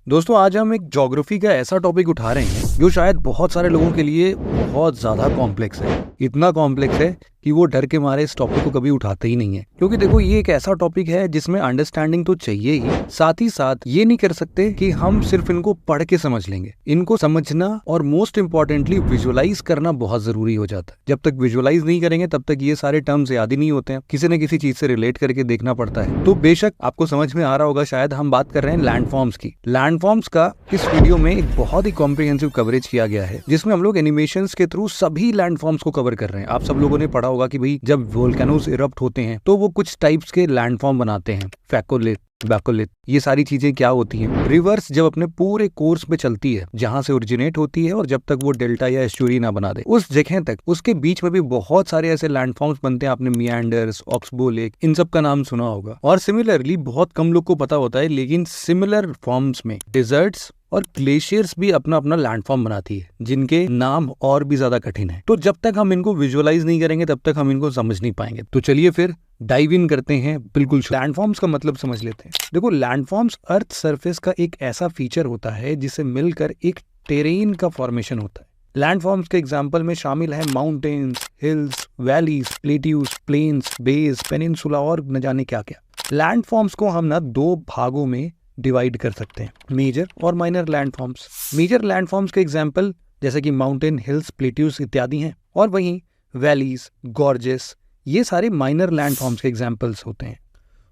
दोस्तों आज हम एक ज्योग्राफी का ऐसा टॉपिक उठा रहे हैं जो शायद बहुत सारे लोगों के लिए बहुत ज्यादा कॉम्प्लेक्स है। इतना कॉम्प्लेक्स है कि वो डर के मारे इस टॉपिक को कभी उठाते ही नहीं है, क्योंकि देखो ये एक ऐसा टॉपिक है जिसमें अंडरस्टैंडिंग तो चाहिए ही, साथ ही साथ ये नहीं कर सकते कि हम सिर्फ इनको पढ़ के समझ लेंगे। इनको समझना और मोस्ट इंपॉर्टेंटली विजुअलाइज करना बहुत जरूरी हो जाता है। जब तक विजुअलाइज नहीं करेंगे तब तक ये सारे टर्म्स याद ही नहीं होते हैं, किसी न किसी चीज से रिलेट करके देखना पड़ता है। तो बेशक आपको समझ में आ रहा होगा, शायद हम बात कर रहे हैं लैंडफॉर्म्स की। लैंडफॉर्म्स का इस वीडियो में एक बहुत ही कॉम्प्रिहेंसिव कवरेज किया गया है, जिसमें हम लोग एनिमेशंस के थ्रू सभी लैंडफॉर्म्स को कवर कर रहे हैं। आप सब लोगों ने पढ़ा होगा कि भाई जब वोल्केनोस इरप्ट होते हैं तो वो कुछ टाइप्स के लैंडफॉर्म बनाते हैं, फैकोलिथ, बैकोलिथ। ये सारी चीजें क्या होती हैं? रिवर्स जब अपने पूरे कोर्स पे चलती है, जहां से ओरिजिनेट होती है और जब तक वो डेल्टा या एस्चुरी ना बना दे उस जगह तक, उसके बीच में भी बहुत सारे ऐसे लैंडफॉर्म्स बनते हैं। आपने मियांडर्स, ऑक्सबो लेक, इन सब का नाम सुना होगा। और सिमिलरली बहुत कम लोग को पता होता है, लेकिन सिमिलर फॉर्म्स में डिजर्ट्स और ग्लेशियर्स भी अपना अपना लैंडफॉर्म बनाती है, जिनके नाम और भी ज्यादा कठिन है। तो जब तक हम इनको विजुअलाइज नहीं करेंगे तब तक हम इनको समझ नहीं पाएंगे। तो चलिए फिर डाइव इन करते हैं। बिल्कुल लैंडफॉर्म्स का मतलब समझ लेते हैं। देखो, लैंडफॉर्म्स अर्थ सरफेस का एक ऐसा फीचर होता है जिसे मिलकर एक टेरेन का फॉर्मेशन होता है। लैंडफॉर्म्स के एग्जाम्पल में शामिल है mountains, hills, valleys, plateaus, plains, base, peninsula और न जाने क्या क्या। लैंडफॉर्म्स को हम ना दो भागों में डिवाइड कर सकते हैं, मेजर और माइनर लैंडफॉर्म्स। मेजर लैंडफॉर्म्स के एग्जाम्पल जैसे कि माउंटेन, हिल्स, प्लेट्यूज इत्यादि हैं, और वहीं वैलीज, गॉर्जेस, ये सारे माइनर लैंडफॉर्म्स के एग्जाम्पल्स होते हैं।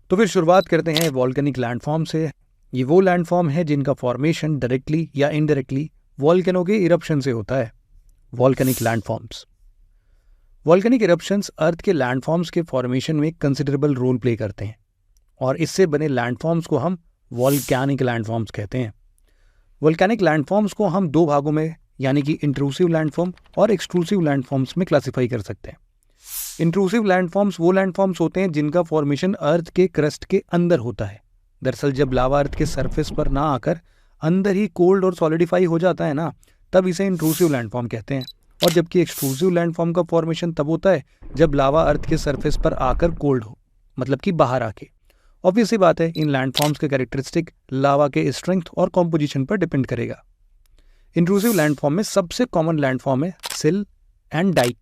तो फिर शुरुआत करते हैं वॉल्केनिक लैंडफॉर्म से। ये वो लैंडफॉर्म है जिनका फॉर्मेशन डायरेक्टली या इनडायरेक्टली वॉल्केनो के इरप्शन से होता है। Volcanic landforms. वॉल्केनिक इरप्शंस अर्थ के लैंडफॉर्म्स के फॉर्मेशन में कंसिडरेबल रोल प्ले करते हैं, और इससे बने लैंडफॉर्म्स को हम वॉल्केनिक लैंडफॉर्म्स कहते हैं। वॉल्केनिक लैंडफॉर्म्स को हम दो भागों में, यानी कि इंट्रूसिव लैंडफॉर्म और एक्सट्रूसिव लैंडफॉर्म्स में क्लासिफाई कर सकते हैं। इंट्रूसिव लैंडफॉर्म्स वो लैंडफॉर्म्स होते हैं जिनका फॉर्मेशन अर्थ के क्रस्ट के अंदर होता है। दरअसल जब लावा अर्थ के सरफेस पर ना आकर अंदर ही कोल्ड और सॉलिडिफाई हो जाता है ना, तब इसे इंट्रूसिव लैंडफॉर्म कहते हैं। और जबकि एक्सट्रूसिव लैंडफॉर्म का फॉर्मेशन तब होता है जब लावा अर्थ के सरफेस पर आकर कोल्ड हो, मतलब कि बाहर आके। ऑब्वियस सी बात है, इन लैंडफॉर्म्स के कैरेक्टरिस्टिक लावा के स्ट्रेंथ और कॉम्पोजिशन पर डिपेंड करेगा। इंट्रूसिव लैंडफॉर्म में सबसे कॉमन लैंडफॉर्म है सिल एंड डाइक।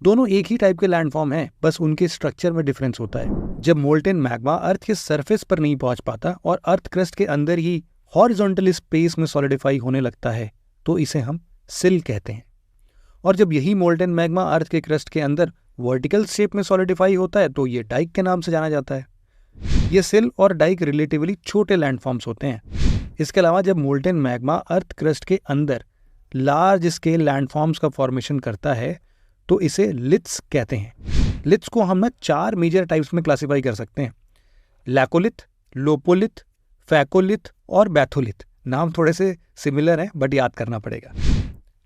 दोनों एक ही टाइप के लैंडफॉर्म हैं, बस उनके स्ट्रक्चर में डिफरेंस होता है। जब मोल्टेन मैग्मा अर्थ के सरफेस पर नहीं पहुंच पाता और अर्थ क्रस्ट के अंदर ही हॉरिजॉन्टल स्पेस में सॉलिडिफाई होने लगता है, तो इसे हम सिल कहते हैं। और जब यही मोल्टेन मैग्मा अर्थ के क्रस्ट के अंदर वर्टिकल शेप में सॉलिडिफाई होता है, तो ये डाइक के नाम से जाना जाता है। ये सिल और डाइक रिलेटिवली छोटे लैंडफॉर्म्स होते हैं। इसके अलावा जब मोल्टेन मैग्मा अर्थ क्रस्ट के अंदर लार्ज स्केल लैंडफॉर्म्स का फॉर्मेशन करता है, तो इसे लिथ्स कहते हैं। लिथ्स को हम ना 4 मेजर टाइप्स में क्लासिफाई कर सकते हैं: लैकोलिथ, लोपोलिथ, फैकोलिथ और बैथोलिथ। नाम थोड़े से सिमिलर हैं, बट याद करना पड़ेगा।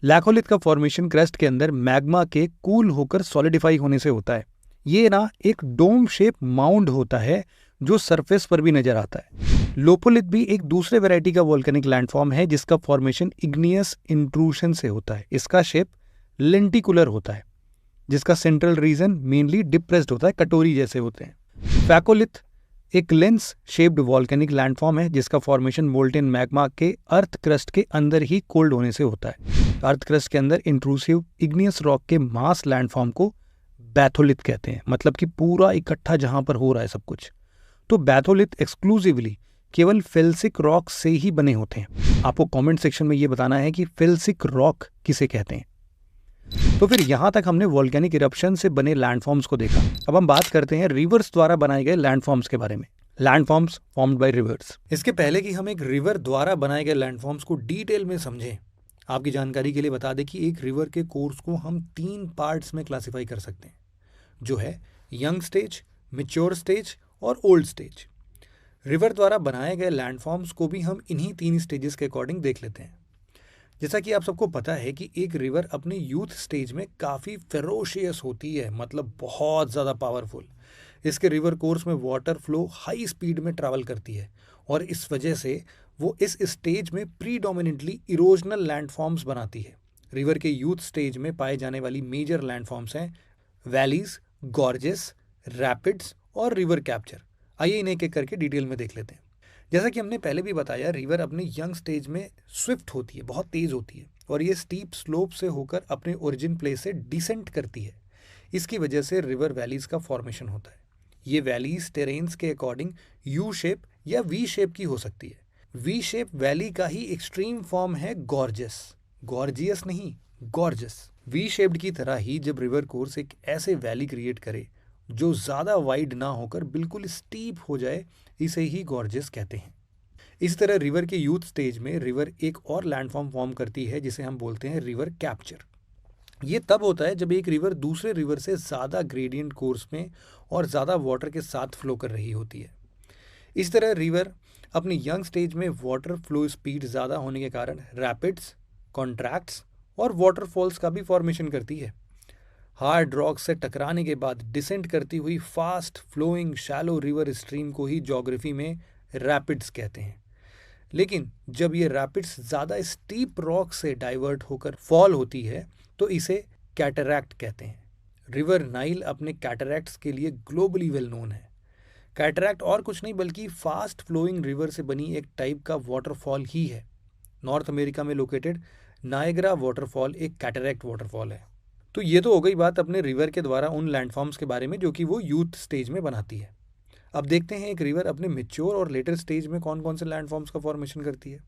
लैकोलिथ का फॉर्मेशन क्रस्ट के अंदर मैग्मा के कूल होकर सॉलिडिफाई होने से होता है। ये ना एक डोम शेप माउंड होता है जो सरफेस पर भी नजर आता है। लोपोलिथ भी एक दूसरे वैरायटी का वोल्केनिक लैंडफॉर्म है जिसका फॉर्मेशन इग्नियस इंट्रूशन से होता है। इसका शेप लेंटिकुलर होता है, जिसका सेंट्रल रीजन मेनली डिप्रेस्ड होता है, कटोरी जैसे होते हैं। फैकोलिथ एक लेंस शेप्ड वॉल्केनिक लैंडफॉर्म है जिसका फॉर्मेशन मोल्टेन मैग्मा के अर्थ क्रस्ट के अंदर ही कोल्ड होने से होता है। अर्थ क्रस्ट के अंदर इंट्रूसिव इग्नियस रॉक के मास लैंडफॉर्म को बैथोलिथ कहते हैं, मतलब कि पूरा इकट्ठा जहां पर हो रहा है सब कुछ। तो बैथोलिथ एक्सक्लूसिवली केवल फेल्सिक रॉक से ही बने होते हैं। आपको कमेंट सेक्शन में ये बताना है कि फेल्सिक रॉक किसे कहते हैं। तो फिर यहां तक हमने वोल्केनिक इरप्शन से बने लैंडफॉर्म्स को देखा। अब हम बात करते हैं रिवर्स द्वारा बनाए गए लैंडफॉर्म्स के बारे में। Landforms formed by reverse. इसके पहले कि हम एक रिवर द्वारा बनाए गए लैंडफॉर्म्स को डिटेल में समझें, आपकी जानकारी के लिए बता दें कि एक रिवर के कोर्स को हम 3 पार्ट्स में क्लासिफाई कर सकते हैं, जो है यंग स्टेज, मैच्योर स्टेज और ओल्ड स्टेज। रिवर द्वारा बनाए गए लैंडफॉर्म्स को भी हम इन्हीं 3 स्टेजेस के अकॉर्डिंग देख लेते हैं। जैसा कि आप सबको पता है कि एक रिवर अपने यूथ स्टेज में काफ़ी फेरोशियस होती है, मतलब बहुत ज़्यादा पावरफुल। इसके रिवर कोर्स में वाटर फ्लो हाई स्पीड में ट्रैवल करती है, और इस वजह से वो इस स्टेज में प्रीडोमिनेंटली इरोजनल लैंडफॉर्म्स बनाती है। रिवर के यूथ स्टेज में पाए जाने वाली मेजर लैंडफॉर्म्स हैं वैलीज, गॉर्जेस, रैपिड्स और रिवर कैप्चर। आइए इन्हें एक एक करके डिटेल में देख लेते हैं। जैसा कि हमने पहले भी बताया, रिवर अपने यंग स्टेज में स्विफ्ट होती है, बहुत तेज होती है, और ये स्टीप स्लोप से होकर अपने ओरिजिन प्लेस से डिसेंट करती है। इसकी वजह से रिवर वैलीज का फॉर्मेशन होता है। ये वैलीज टेरेन्स के अकॉर्डिंग यू शेप या वी शेप की हो सकती है। वी शेप वैली का ही एक्सट्रीम फॉर्म है गॉर्जस, गॉर्जियस नहीं, गॉर्जस। वी शेप्ड की तरह ही जब रिवर कोर्स एक ऐसे वैली क्रिएट करे जो ज़्यादा वाइड ना होकर बिल्कुल स्टीप हो जाए, इसे ही गॉर्जस कहते हैं। इसी तरह रिवर के यूथ स्टेज में रिवर एक और लैंडफॉर्म फॉर्म करती है जिसे हम बोलते हैं रिवर कैप्चर। ये तब होता है जब एक रिवर दूसरे रिवर से ज़्यादा ग्रेडियंट कोर्स में और ज़्यादा वाटर के साथ फ्लो कर रही होती है। इस तरह रिवर अपनी यंग स्टेज में वाटर फ्लो स्पीड ज़्यादा होने के कारण रैपिड्स, कॉन्ट्रैक्ट्स और वाटरफॉल्स का भी फॉर्मेशन करती है। हार्ड रॉक से टकराने के बाद डिसेंट करती हुई fast flowing shallow river stream को ही ज्योग्राफी में रैपिड्स कहते हैं। लेकिन जब ये रैपिड्स ज़्यादा स्टीप रॉक से डाइवर्ट होकर फॉल होती है तो इसे कैटरैक्ट कहते हैं। रिवर नाइल अपने कैटरैक्ट्स के लिए ग्लोबली वेल नोन है। कैटरैक्ट और कुछ नहीं बल्कि फास्ट फ्लोइंग रिवर से बनी एक टाइप का वाटरफॉल ही है। नॉर्थ अमेरिका में लोकेटेड नायग्रा वाटरफॉल एक कैटरैक्ट वाटरफॉल है। तो ये तो हो गई बात अपने रिवर के द्वारा उन लैंडफॉर्म्स के बारे में जो कि वो यूथ स्टेज में बनाती है। अब देखते हैं एक रिवर अपने मैच्योर और लेटर स्टेज में कौन कौन से लैंडफॉर्म्स का फॉर्मेशन करती है।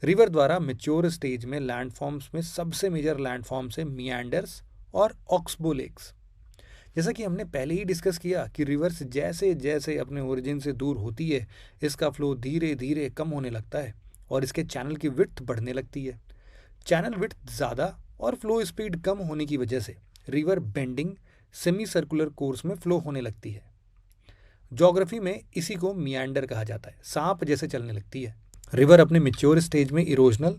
रिवर द्वारा मैच्योर स्टेज में लैंडफॉर्म्स में सबसे मेजर लैंडफॉर्म्स है मियांडर्स और ऑक्सबो लेक्स। जैसा कि हमने पहले ही डिस्कस किया कि रिवर्स जैसे जैसे अपने ओरिजिन से दूर होती है, इसका फ्लो धीरे धीरे कम होने लगता है और इसके चैनल की विड्थ बढ़ने लगती है। चैनल विड्थ ज़्यादा और फ्लो स्पीड कम होने की वजह से river bending semi circular course में फ्लो होने लगती है। ज्योग्राफी में इसी को मियांडर कहा जाता है, सांप जैसे चलने लगती है। रिवर अपने मैच्योर स्टेज में इरोजनल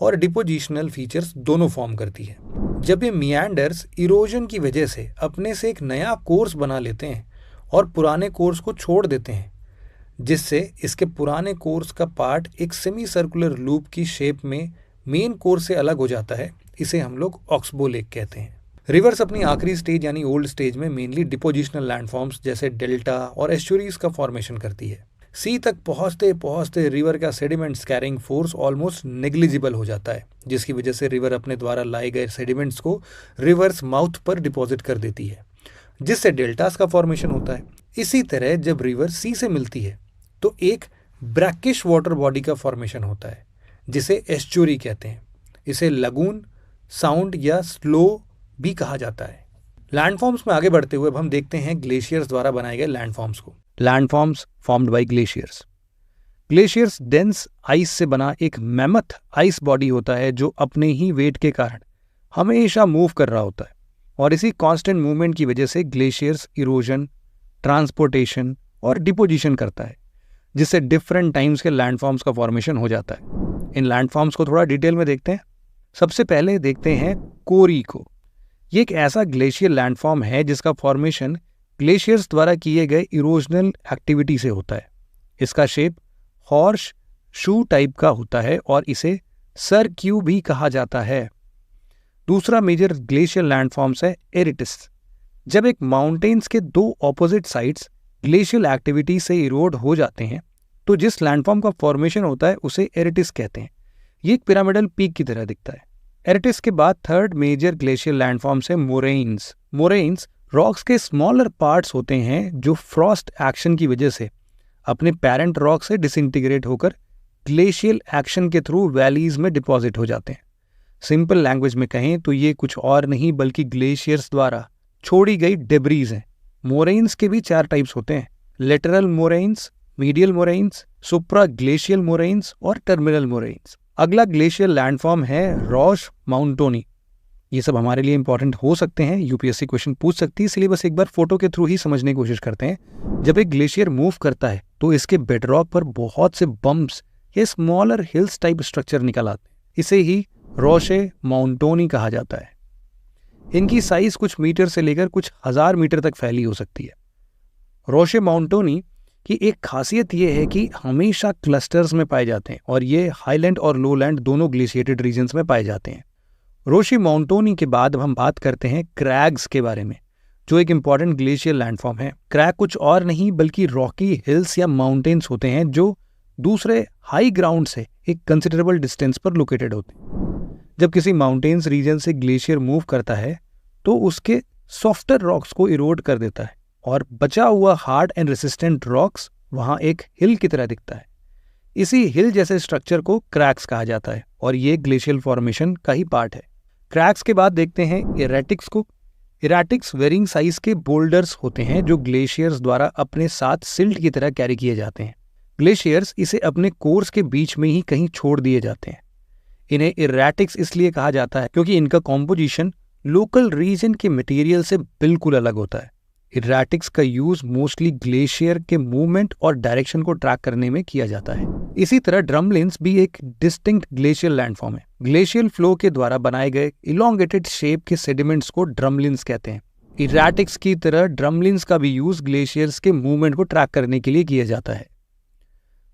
और डिपोजिशनल फीचर्स दोनों फॉर्म करती है। जब ये मियांडर्स इरोजन की वजह से अपने से एक नया कोर्स बना लेते हैं और पुराने कोर्स को छोड़ देते हैं, जिससे इसके पुराने कोर्स का पार्ट एक सेमी सर्कुलर लूप की शेप में मेन कोर्स से अलग हो जाता है, इसे हम लोग ऑक्सबो लेक कहते हैं। रिवर्स अपनी आखिरी स्टेज यानी ओल्ड स्टेज में मेनली डिपोजिशनल लैंडफॉर्म्स जैसे डेल्टा और एस्चुरीज का फॉर्मेशन करती है। सी तक पहुंचते पहुंचते रिवर का sediments carrying force almost negligible हो जाता है, जिसकी वजह से रिवर अपने द्वारा लाए गए सेडिमेंट्स को रिवर्स माउथ पर डिपॉजिट कर देती है, जिससे डेल्टास का फॉर्मेशन होता है। इसी तरह जब रिवर सी से मिलती है तो एक ब्रैकिश वाटर बॉडी का फॉर्मेशन होता है जिसे एस्चुरी कहते हैं। इसे लगून, साउंड या स्लो भी कहा जाता है। लैंडफॉर्म्स में आगे बढ़ते हुए अब हम देखते हैं ग्लेशियर्स द्वारा बनाए गए लैंडफॉर्म्स को। Landforms formed by glaciers. Glaciers dense ice से बना एक मैमथ आइस बॉडी होता है जो अपने ही वेट के कारण हमेशा मूव कर रहा होता है, और इसी कांस्टेंट मूवमेंट की वजह से ग्लेशियर्स इरोजन, ट्रांसपोर्टेशन और डिपोजिशन करता है, जिससे डिफरेंट टाइम्स के लैंडफॉर्म्स का फॉर्मेशन हो जाता है। इन लैंडफॉर्म्स को थोड़ा डिटेल में देखते हैं। सबसे पहले देखते हैं कोरी को। ये एक ऐसा ग्लेशियर लैंडफॉर्म है जिसका फॉर्मेशन ग्लेशियर्स द्वारा किए गए इरोजनल एक्टिविटी से होता है। इसका शेप हॉर्स शू टाइप का होता है और इसे सर क्यू भी कहा जाता है। दूसरा मेजर ग्लेशियर लैंडफॉर्म्स है एरिटिस। जब एक माउंटेन्स के दो ऑपोजिट साइड्स ग्लेशियल एक्टिविटी से इरोड हो जाते हैं तो जिस लैंडफॉर्म का फॉर्मेशन होता है उसे एरिटिस कहते हैं। ये एक पिरामिडल पीक की तरह दिखता है। एरिटिस के बाद थर्ड मेजर ग्लेशियल लैंडफॉर्म्स है मोरेन्स। मोरेन्स रॉक्स के स्मॉलर पार्ट्स होते हैं जो फ्रॉस्ट एक्शन की वजह से अपने पेरेंट रॉक से डिसइंटीग्रेट होकर ग्लेशियल एक्शन के थ्रू वैलीज में डिपॉजिट हो जाते हैं। सिंपल लैंग्वेज में कहें तो ये कुछ और नहीं बल्कि ग्लेशियर्स द्वारा छोड़ी गई डेब्रीज हैं। मोरेन्स के भी 4 टाइप्स होते हैं: लेटरल मोरेन्स, मीडियल मोरेन्स, सुप्रा ग्लेशियल मोरेन्स और टर्मिनल मोरेन्स। अगला ग्लेशियल लैंडफॉर्म है रॉश माउंटोनी। ये सब हमारे लिए इंपॉर्टेंट हो सकते हैं, यूपीएससी क्वेश्चन पूछ सकती है, इसलिए बस एक बार फोटो के थ्रू ही समझने की कोशिश करते हैं। जब एक ग्लेशियर मूव करता है तो इसके बेडरॉक पर बहुत से बम्प्स या स्मॉलर हिल्स टाइप स्ट्रक्चर निकल आते हैं। इसे ही रोशे माउंटोनी कहा जाता है। इनकी साइज कुछ मीटर से लेकर कुछ 1000 मीटर तक फैली हो सकती है। रोशे माउंटोनी की एक खासियत यह है कि हमेशा क्लस्टर्स में पाए जाते हैं और ये हाईलैंड और लोलैंड दोनों ग्लेशिएटेड रीजन्स में पाए जाते हैं। रोशी माउंटोनी के बाद अब हम बात करते हैं क्रैग्स के बारे में, जो एक इंपॉर्टेंट ग्लेशियर लैंडफॉर्म है। क्रैग कुछ और नहीं बल्कि रॉकी हिल्स या माउंटेन्स होते हैं जो दूसरे हाई ग्राउंड से एक कंसिडरेबल डिस्टेंस पर लोकेटेड होते हैं। जब किसी माउंटेन्स रीजन से ग्लेशियर मूव करता है तो उसके सॉफ्टर रॉक्स को इरोड कर देता है और बचा हुआ हार्ड एंड रेसिस्टेंट रॉक्स वहां एक हिल की तरह दिखता है। इसी हिल जैसे स्ट्रक्चर को क्रैक्स कहा जाता है और ये ग्लेशियल फॉर्मेशन का ही पार्ट है। क्रैक्स के बाद देखते हैं एरेटिक्स को। एरेटिक्स वेरिंग साइज के बोल्डर्स होते हैं जो ग्लेशियर्स द्वारा अपने साथ सिल्ट की तरह कैरी किए जाते हैं। ग्लेशियर्स इसे अपने कोर्स के बीच में ही कहीं छोड़ दिए जाते हैं। इन्हें एरेटिक्स इसलिए कहा जाता है क्योंकि इनका कॉम्पोजिशन लोकल रीजन के मटेरियल से बिल्कुल अलग होता है। एरेटिक्स का यूज मोस्टली ग्लेशियर के मूवमेंट और डायरेक्शन को ट्रैक करने में किया जाता है। इसी तरह ड्रमलिन्स भी एक डिस्टिंक्ट ग्लेशियल लैंडफॉर्म है। ग्लेशियल फ्लो के द्वारा बनाए गए इलोंगेटेड शेप के सेडिमेंट्स को ड्रमलिन्स कहते हैं। एरेटिक्स की तरह ड्रमलिन्स का भी यूज ग्लेशियर्स के मूवमेंट को ट्रैक करने के लिए किया जाता है।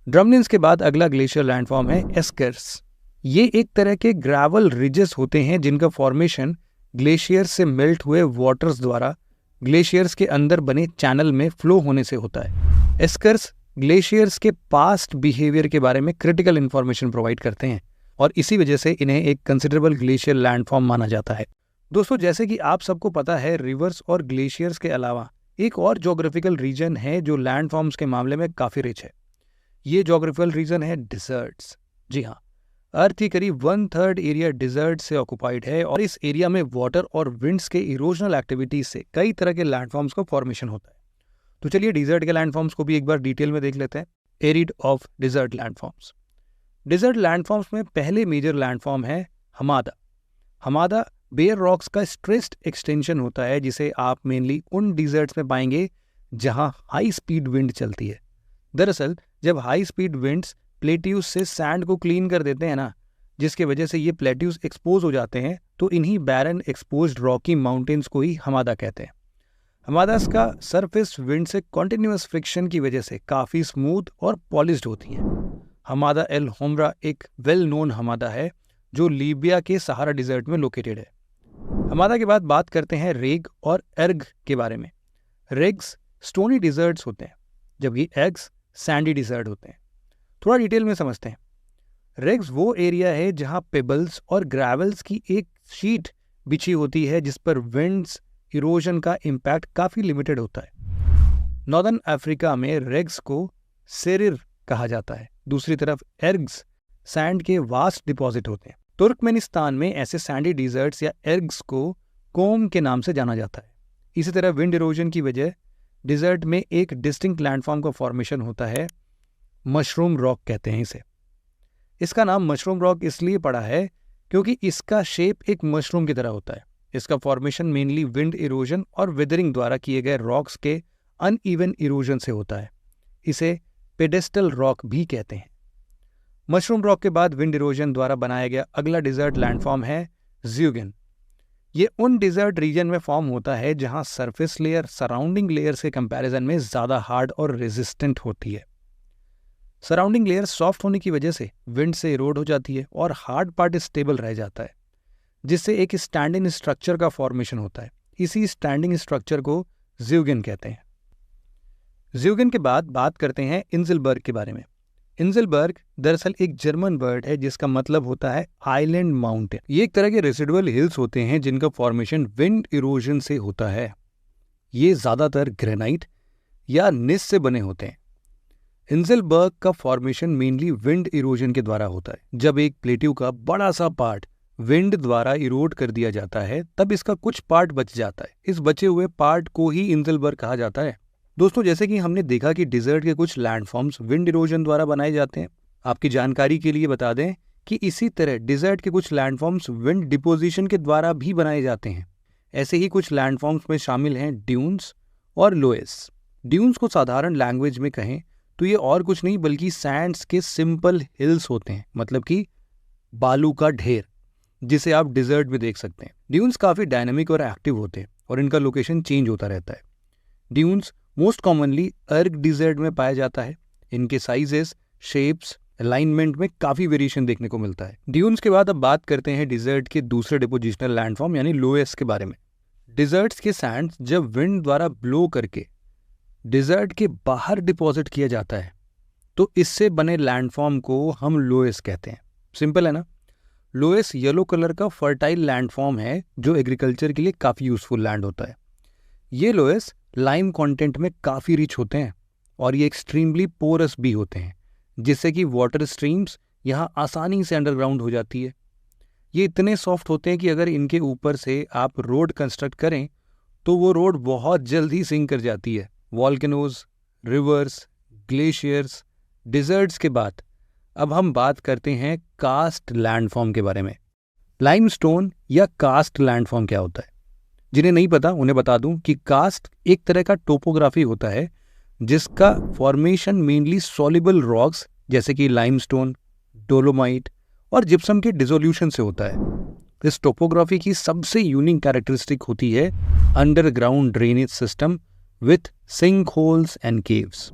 ड्रमलिन्स के बाद अगला ग्लेशियर लैंडफॉर्म है एस्कर्स। ये एक तरह के ग्रेवल रिजेस होते हैं जिनका फॉर्मेशन ग्लेशियर से मेल्ट हुए वाटर्स द्वारा ग्लेशियर्स के अंदर बने चैनल में फ्लो होने से होता है। एस्कर्स ग्लेशियर्स के पास्ट बिहेवियर के बारे में क्रिटिकल इंफॉर्मेशन प्रोवाइड करते हैं और इसी वजह से इन्हें एक कंसिडरेबल ग्लेशियर लैंडफॉर्म माना जाता है। दोस्तों, जैसे कि आप सबको पता है, रिवर्स और ग्लेशियर्स के अलावा एक और ज्योग्राफिकल रीजन है जो लैंडफॉर्म्स के मामले में काफी रिच है। ये ज्योग्राफिकल रीजन है डिजर्ट्स। जी हाँ, अर्थ की करीब 1/3 एरिया डिजर्ट से ऑक्युपाइड है और इस एरिया में वाटर और विंड्स के इरोजनल एक्टिविटीज से कई तरह के लैंडफॉर्म्स का फॉर्मेशन होता है। तो चलिए डिजर्ट के लैंडफॉर्म्स को भी एक बार डिटेल में देख लेते हैं। Arid of desert landforms. Desert landforms में पहले मेजर लैंडफॉर्म है हमादा। हमादा बेयर रॉक्स का स्ट्रेस्ड एक्सटेंशन होता है जिसे आप मेनली उन डिजर्ट्स में पाएंगे जहां हाई स्पीड विंड चलती है। दरअसल जब हाई स्पीड विंड्स प्लेट्यूज से सैंड को क्लीन कर देते हैं ना, जिसके वजह से ये प्लेट्यूज एक्सपोज हो जाते हैं, तो इन्हीं बैरन एक्सपोज्ड रॉकी माउंटेन्स को ही हमादा कहते हैं। हमादास का सरफेस विंड से कॉन्टिन्यूअस फ्रिक्शन की वजह से काफ़ी स्मूथ और पॉलिश्ड होती हैं। हमादा एल होमरा एक वेल नोन हमादा है जो लीबिया के सहारा डिजर्ट में लोकेटेड है। हमादा के बाद बात करते हैं रेग और एर्ग के बारे में। रेग्स स्टोनी डिजर्ट्स होते हैं जबकि एग्स सैंडी डिजर्ट होते हैं। थोड़ा डिटेल में समझते हैं। रेग्स वो एरिया है जहां पेबल्स और ग्रेवल्स की एक शीट बिछी होती है जिस पर विंड्स इरोजन का इम्पैक्ट काफी लिमिटेड होता है। नॉर्दर्न अफ्रीका में रेग्स को सेरिर कहा जाता है। दूसरी तरफ एर्ग्स सैंड के वास्ट डिपॉजिट होते हैं। तुर्कमेनिस्तान में ऐसे सैंडी डिजर्ट्स या एर्ग्स को कोम के नाम से जाना जाता है। इसी तरह विंड इरोजन की वजह डिजर्ट में एक डिस्टिंक्ट लैंडफॉर्म का फॉर्मेशन होता है। मशरूम रॉक कहते हैं इसे। इसका नाम मशरूम रॉक इसलिए पड़ा है क्योंकि इसका शेप एक मशरूम की तरह होता है। इसका फॉर्मेशन मेनली विंड इरोजन और वेदरिंग द्वारा किए गए रॉक्स के अनइवन इरोजन से होता है। इसे पेडेस्टल रॉक भी कहते हैं। मशरूम रॉक के बाद विंड इरोजन द्वारा बनाया गया अगला डिजर्ट लैंडफॉर्म है ज़्यूगेन। ये उन डिजर्ट रीजन में फॉर्म होता है जहां सरफेस लेयर सराउंडिंग लेयर्स के कंपैरिजन में ज्यादा हार्ड और रेजिस्टेंट होती है। सराउंडिंग लेयर सॉफ्ट होने की वजह से विंड से इरोड हो जाती है और हार्ड पार्ट स्टेबल रह जाता है, जिससे एक स्टैंडिंग स्ट्रक्चर का फॉर्मेशन होता है। इसी स्टैंडिंग स्ट्रक्चर को ज़्यूगेन कहते हैं। ज़्यूगेन के बाद बात करते हैं इंजलबर्ग के बारे में। इंजलबर्ग दरअसल एक जर्मन वर्ड है जिसका मतलब होता है आइलैंड माउंटेन। ये एक तरह के रेसिडुअल हिल्स होते हैं जिनका फॉर्मेशन विंड इरोजन से होता है। ये ज्यादातर ग्रेनाइट या निस से बने होते हैं। इंजलबर्ग का फॉर्मेशन मेनली विंड इरोजन के द्वारा होता है। जब एक प्लेट्यू का बड़ा सा पार्ट विंड द्वारा इरोड कर दिया जाता है तब इसका कुछ पार्ट बच जाता है। इस बचे हुए पार्ट को ही इंजलबर्ग कहा जाता है। दोस्तों, जैसे कि हमने देखा कि डिजर्ट के कुछ लैंडफॉर्म्स विंड इरोजन द्वारा बनाए जाते हैं। आपकी जानकारी के लिए बता दें कि इसी तरह डिजर्ट के कुछ लैंडफॉर्म्स विंड डिपोजिशन के द्वारा भी बनाए जाते हैं। ऐसे ही कुछ लैंडफॉर्म्स में शामिल हैं ड्यून्स और लोएस। ड्यून्स को साधारण लैंग्वेज में कहें तो ये और कुछ नहीं बल्कि सैंड्स के सिंपल हिल्स होते हैं, मतलब कि बालू का ढेर, जिसे आप डिजर्ट में देख सकते हैं। ड्यून्स काफी डायनामिक और एक्टिव होते हैं और इनका लोकेशन चेंज होता रहता है। ड्यून्स मोस्ट कॉमनली अर्ग डिजर्ट में पाया जाता है। इनके साइजेस, शेप्स, अलाइनमेंट में काफी वेरिएशन देखने को मिलता है। ड्यून्स के बाद अब बात करते हैं डिजर्ट के दूसरे डिपोजिशनल लैंडफॉर्म यानी लोएस के बारे में। डिजर्ट्स के सैंड्स जब विंड द्वारा ब्लो करके डिजर्ट के बाहर डिपॉजिट किया जाता है तो इससे बने लैंडफॉर्म को हम लोएस कहते हैं। सिंपल है ना। लोएस येलो कलर का फर्टाइल लैंडफॉर्म है जो एग्रीकल्चर के लिए काफ़ी यूजफुल लैंड होता है। ये लोएस लाइम कंटेंट में काफ़ी रिच होते हैं और ये एक्सट्रीमली पोरस भी होते हैं, जिससे कि वाटर स्ट्रीम्स यहाँ आसानी से अंडरग्राउंड हो जाती है। ये इतने सॉफ्ट होते हैं कि अगर इनके ऊपर से आप रोड कंस्ट्रक्ट करें तो वो रोड बहुत जल्दी सिंक कर जाती है। वॉल्केनोज, रिवर्स, ग्लेशियर्स, डिजर्ट्स के बाद अब हम बात करते हैं कास्ट लैंडफॉर्म के बारे में। लाइमस्टोन या कास्ट लैंडफॉर्म क्या होता है? जिन्हें नहीं पता उन्हें बता दूं कि कास्ट एक तरह का टोपोग्राफी होता है जिसका फॉर्मेशन मेनली सॉल्युबल रॉक्स जैसे कि लाइमस्टोन, डोलोमाइट और जिप्सम के डिसोल्यूशन से होता है। इस टोपोग्राफी की सबसे यूनिक कैरेक्टरिस्टिक होती है underground drainage system with sink holes and caves.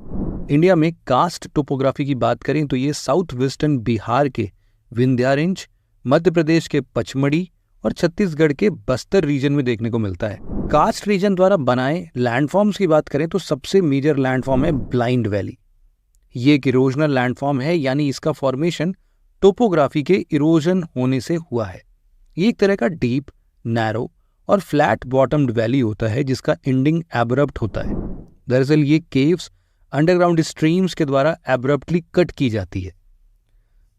India में कास्ट टोपोग्राफी की बात करें तो ये साउथ वेस्टर्न बिहार के विंध्या रेंज, मध्य प्रदेश के पचमढ़ी और छत्तीसगढ़ के बस्तर रीजन में देखने को मिलता है। कास्ट रीजन द्वारा बनाए लैंडफॉर्म्स की बात करें तो सबसे मेजर लैंडफॉर्म है ब्लाइंड वैली। ये एक इरोजनल लैंडफॉर्म है, यानी इसका फॉर्मेशन टोपोग्राफी के इरोजन होने से हुआ है। ये एक तरह का डीप, नैरो और फ्लैट बॉटम्ड वैली होता है जिसका एंडिंग एब्रप्ट होता है। दरअसल ये केव्स अंडरग्राउंड स्ट्रीम्स के द्वारा एब्रप्टली कट की जाती है।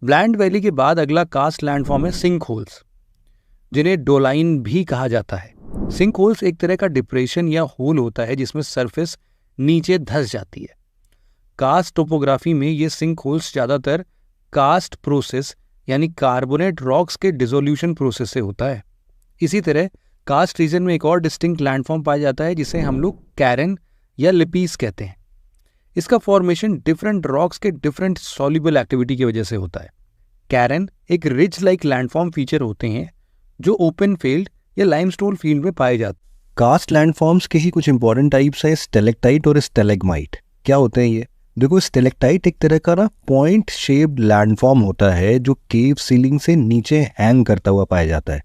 ब्लाइंड वैली के बाद अगला कास्ट लैंडफॉर्म है सिंक होल्स, जिन्हें डोलाइन भी कहा जाता है। सिंक होल्स एक तरह का डिप्रेशन या होल होता है जिसमें सरफेस नीचे धंस जाती है। कास्ट टोपोग्राफी में ये सिंक होल्स ज्यादातर कास्ट प्रोसेस यानी कार्बोनेट रॉक्स के डिसोल्यूशन प्रोसेस से होता है। इसी तरह कास्ट रीजन में एक और डिस्टिंक्ट लैंडफॉर्म पाया जाता है जिसे हम लोग कैरन या लिपीस कहते हैं। इसका फॉर्मेशन डिफरेंट रॉक्स के डिफरेंट सॉल्युबल एक्टिविटी की वजह से होता है। कैरन एक रिज लाइक लैंडफॉर्म फीचर होते हैं जो ओपन फील्ड या लाइमस्टोन फील्ड में पाए जाते हैं। कास्ट लैंडफॉर्म्स के ही कुछ इंपॉर्टेंट टाइप्स हैं स्टेलेक्टाइट और स्टेलेग्माइट। क्या होते हैं ये? देखो, स्टेलेक्टाइट एक तरह का पॉइंट शेप्ड लैंडफॉर्म होता है जो केव सीलिंग से नीचे हैंग करता हुआ पाया जाता है।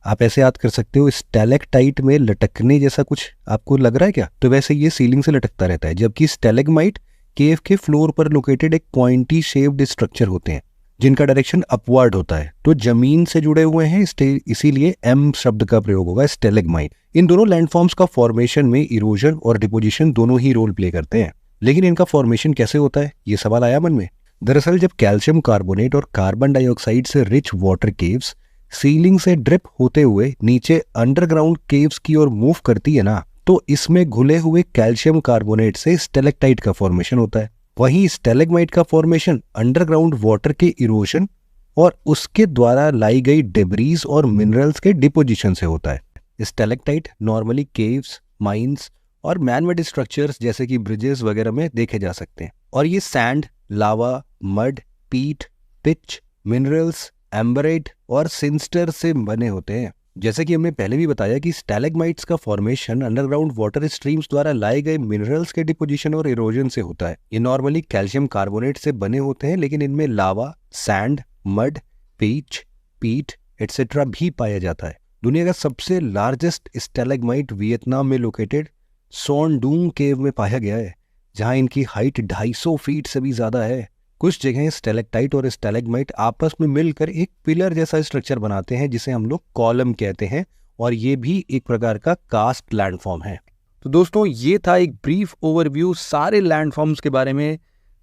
आप ऐसे याद कर सकते हो, स्टेलेक्टाइट में लटकने जैसा कुछ आपको लग रहा है क्या? तो वैसे ये सीलिंग से लटकता रहता है, जबकि स्टेलेग्माइट केव के फ्लोर पर लोकेटेड एक पॉइंटी शेप्ड स्ट्रक्चर होते हैं जिनका डायरेक्शन अपवर्ड होता है, तो जमीन से जुड़े हुए हैं, इसीलिए एम शब्द का प्रयोग होगा स्टेलेग्माइट। इन दोनों लैंडफॉर्म्स का फॉर्मेशन में इरोजन और डिपोजिशन दोनों ही रोल प्ले करते हैं। लेकिन इनका फॉर्मेशन कैसे होता है, ये सवाल आया मन में। दरअसल जब कैल्शियम कार्बोनेट और कार्बन डाइऑक्साइड से रिच वाटर केव्स सीलिंग से ड्रिप होते हुए नीचे अंडरग्राउंड केव्स की ओर मूव करती है ना, तो इसमें घुले हुए कैल्शियम कार्बोनेट से स्टेलेक्टाइट का फॉर्मेशन होता है। वहीं स्टेलेग्माइट का फॉर्मेशन अंडरग्राउंड वाटर के इरोजन और उसके द्वारा लाई गई डेब्रीज और मिनरल्स के डिपोजिशन से होता है। स्टेलेक्टाइट नॉर्मली केव्स, माइंस और मैनमेड स्ट्रक्चर्स जैसे कि ब्रिजेस वगैरह में देखे जा सकते हैं, और ये सैंड, लावा, मड, पीट, पिच, मिनरल्स, एम्बरेट और सिंस्टर से बने होते हैं। जैसे कि हमने पहले भी बताया कि स्टैलेग्माइट्स का फॉर्मेशन अंडरग्राउंड वाटर स्ट्रीम्स द्वारा लाए गए मिनरल्स के डिपोजिशन और इरोजन से होता है। ये नॉर्मली कैल्शियम कार्बोनेट से बने होते हैं, लेकिन इनमें लावा, सैंड, मड, पीच, पीट एटसेट्रा भी पाया जाता है। दुनिया का सबसे लार्जेस्ट स्टैलेग्माइट वियतनाम में लोकेटेड सोन डूंग केव में पाया गया है, जहां इनकी हाइट 250 फीट से भी ज्यादा है। कुछ जगह स्टेलेक्टाइट और स्टेलेग्माइट आपस में मिलकर एक पिलर जैसा स्ट्रक्चर बनाते हैं जिसे हम लोग कॉलम कहते हैं, और ये भी एक प्रकार का कास्ट लैंडफॉर्म है। तो दोस्तों, ये था एक ब्रीफ ओवरव्यू सारे लैंडफॉर्म्स के बारे में,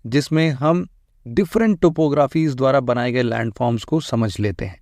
जिसमें हम डिफरेंट टोपोग्राफीज द्वारा बनाए गए लैंडफॉर्म्स को समझ लेते हैं।